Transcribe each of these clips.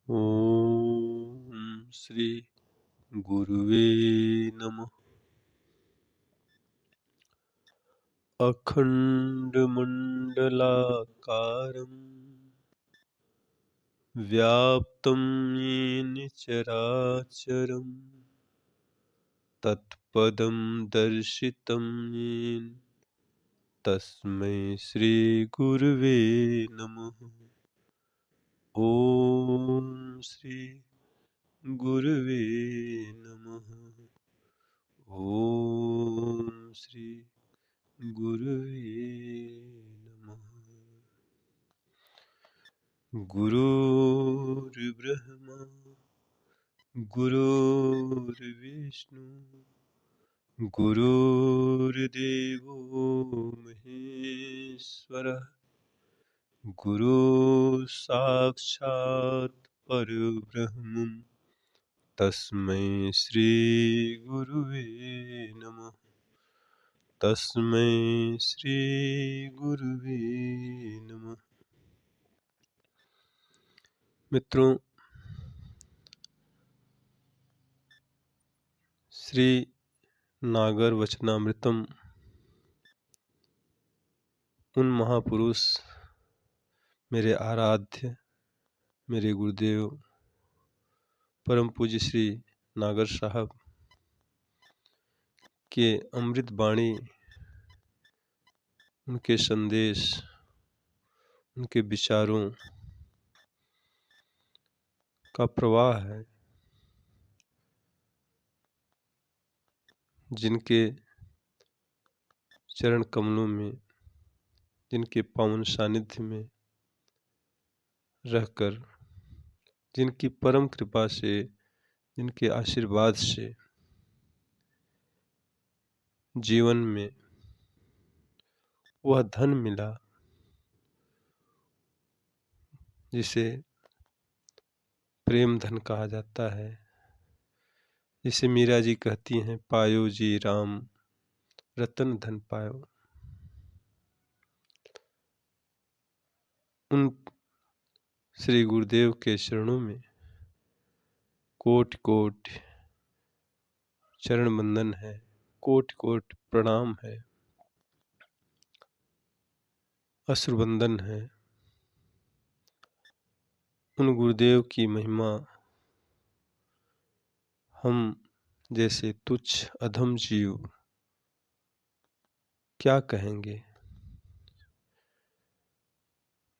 ओम श्री गुरुवे नमः। अखंडमंडलाकारं व्याप्तं येन चराचरं तत्पदं दर्शितं येन तस्मै श्री गुरुवे नमः। ओम श्री गुरुवे नमः। ओम श्री गुरुवे नमः। गुरुर्ब्रह्मा गुरुर्विष्णु गुरुर्देवो महेश्वरः गुरु साक्षात् परब्रह्मम् तस्मै श्री गुरुवे नमः। तस्मै श्री गुरुवे नमः। मित्रों, श्री नागर वचनामृतम उन महापुरुष मेरे आराध्य, मेरे गुरुदेव परम पूज्य श्री नागर साहब के अमृत वाणी, उनके संदेश, उनके विचारों का प्रवाह है, जिनके चरण कमलों में, जिनके पावन सानिध्य में रहकर, जिनकी परम कृपा से, जिनके आशीर्वाद से जीवन में वह धन मिला जिसे प्रेम धन कहा जाता है, जिसे मीरा जी कहती हैं, पायो जी राम रतन धन पायो। उन श्री गुरुदेव के चरणों में कोटि कोटि चरण बंदन है, कोटि कोटि प्रणाम है, अश्रुबंदन है। उन गुरुदेव की महिमा हम जैसे तुच्छ अधम जीव क्या कहेंगे।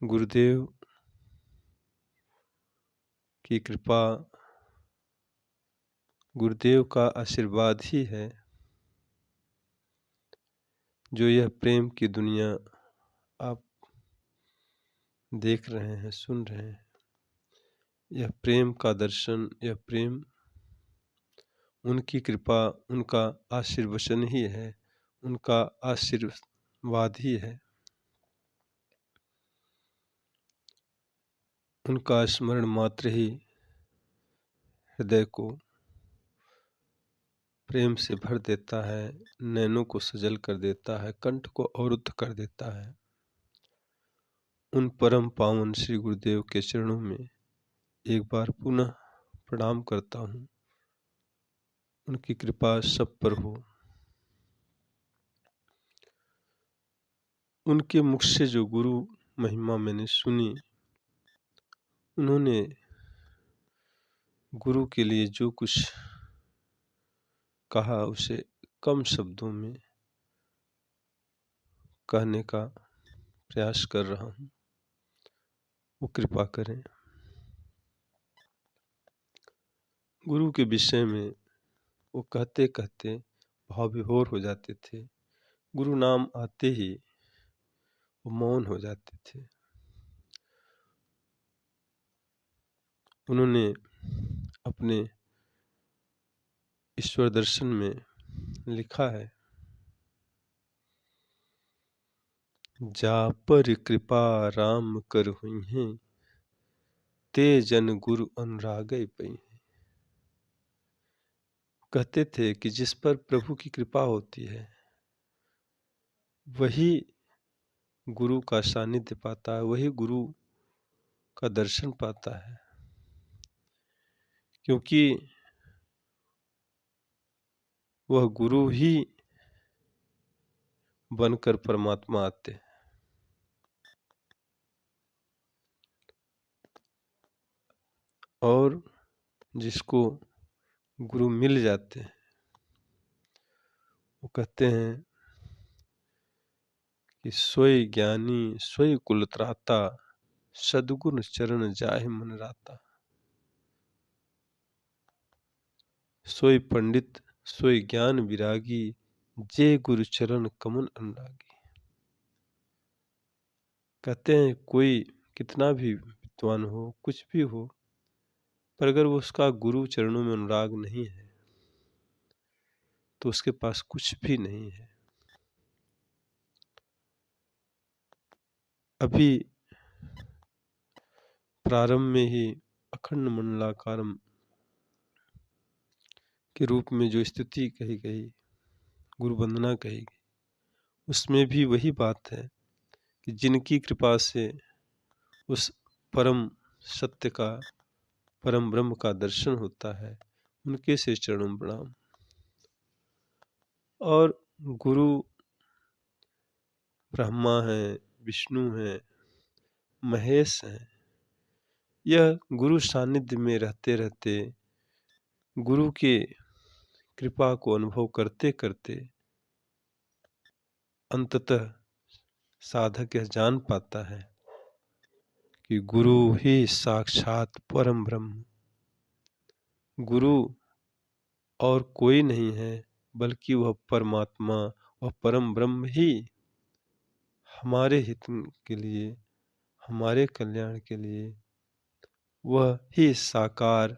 गुरुदेव की कृपा, गुरुदेव का आशीर्वाद ही है जो यह प्रेम की दुनिया आप देख रहे हैं, सुन रहे हैं। यह प्रेम का दर्शन, यह प्रेम उनकी कृपा, उनका आशीर्वचन ही है, उनका आशीर्वाद ही है। उनका स्मरण मात्र ही हृदय को प्रेम से भर देता है, नैनों को सजल कर देता है, कंठ को अवरुद्ध कर देता है। उन परम पावन श्री गुरुदेव के चरणों में एक बार पुनः प्रणाम करता हूँ। उनकी कृपा सब पर हो। उनके मुख से जो गुरु महिमा मैंने सुनी, उन्होंने गुरु के लिए जो कुछ कहा उसे कम शब्दों में कहने का प्रयास कर रहा हूँ। वो कृपा करें। गुरु के विषय में वो कहते कहते भाव विभोर हो जाते थे। गुरु नाम आते ही वो मौन हो जाते थे। उन्होंने अपने ईश्वर दर्शन में लिखा है, जा पर कृपा राम कर हुई हैं, ते जन गुरु अनुरागै पई। कहते थे कि जिस पर प्रभु की कृपा होती है वही गुरु का सानिध्य पाता है, वही गुरु का दर्शन पाता है। क्योंकि वह गुरु ही बनकर परमात्मा आते हैं। और जिसको गुरु मिल जाते हैं वो कहते हैं कि सोई ज्ञानी सोई कुल त्राता, सद्गुण चरण जाहि मन राता। सोई पंडित सोई ज्ञान विरागी, जे गुरु चरण कमल अनुरागी। कहते हैं कोई कितना भी विद्वान हो, कुछ भी हो, पर अगर वो उसका गुरु चरणों में अनुराग नहीं है तो उसके पास कुछ भी नहीं है। अभी प्रारंभ में ही अखंड मंडलाकारम के रूप में जो स्तुति कही गई, गुरु वंदना कही गई, उसमें भी वही बात है कि जिनकी कृपा से उस परम सत्य का, परम ब्रह्म का दर्शन होता है, उनके से चरणों में प्रणाम। और गुरु ब्रह्मा है, विष्णु है, महेश है। यह गुरु सानिध्य में रहते रहते, गुरु के कृपा को अनुभव करते करते अंततः साधक यह जान पाता है कि गुरु ही साक्षात परम ब्रह्म, गुरु और कोई नहीं है बल्कि वह परमात्मा, वह परम ब्रह्म ही हमारे हित के लिए, हमारे कल्याण के लिए वह ही साकार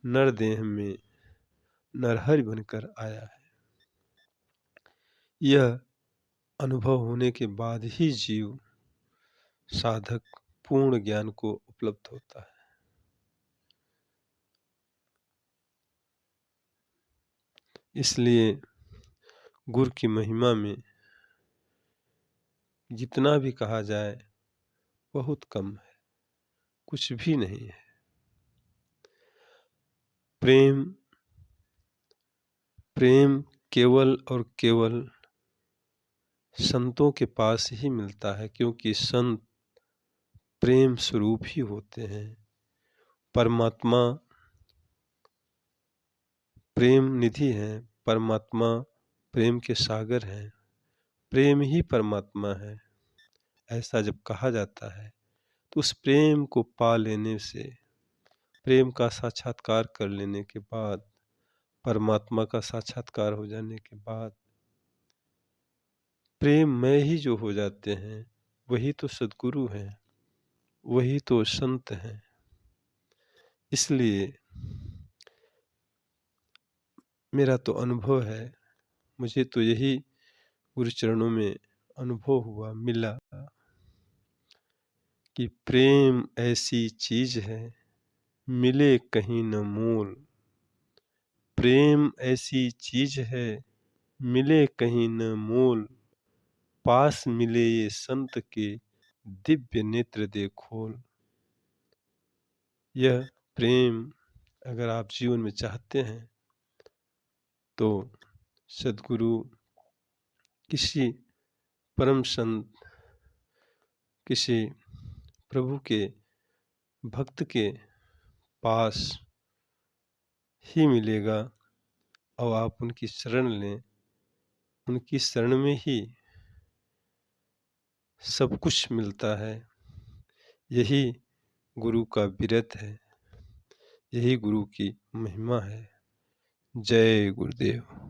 नरदेह में नरहरि बनकर आया है। यह अनुभव होने के बाद ही जीव साधक पूर्ण ज्ञान को उपलब्ध होता है। इसलिए गुरु की महिमा में जितना भी कहा जाए बहुत कम है, कुछ भी नहीं है। प्रेम प्रेम केवल और केवल संतों के पास ही मिलता है, क्योंकि संत प्रेम स्वरूप ही होते हैं। परमात्मा प्रेम निधि है, परमात्मा प्रेम के सागर हैं, प्रेम ही परमात्मा है। ऐसा जब कहा जाता है तो उस प्रेम को पा लेने से, प्रेम का साक्षात्कार कर लेने के बाद, परमात्मा का साक्षात्कार हो जाने के बाद प्रेम में ही जो हो जाते हैं वही तो सद्गुरु हैं, वही तो संत हैं। इसलिए मेरा तो अनुभव है, मुझे तो यही गुरु चरणों में अनुभव हुआ, मिला कि प्रेम ऐसी चीज है मिले कहीं न मोल। प्रेम ऐसी चीज है मिले कहीं न मोल, पास मिले ये संत के दिव्य नेत्र दे खोल। यह प्रेम अगर आप जीवन में चाहते हैं तो सद्गुरु, किसी परम संत, किसी प्रभु के भक्त के पास ही मिलेगा और आप उनकी शरण लें, उनकी शरण में ही सब कुछ मिलता है। यही गुरु का बिरत है, यही गुरु की महिमा है। जय गुरुदेव।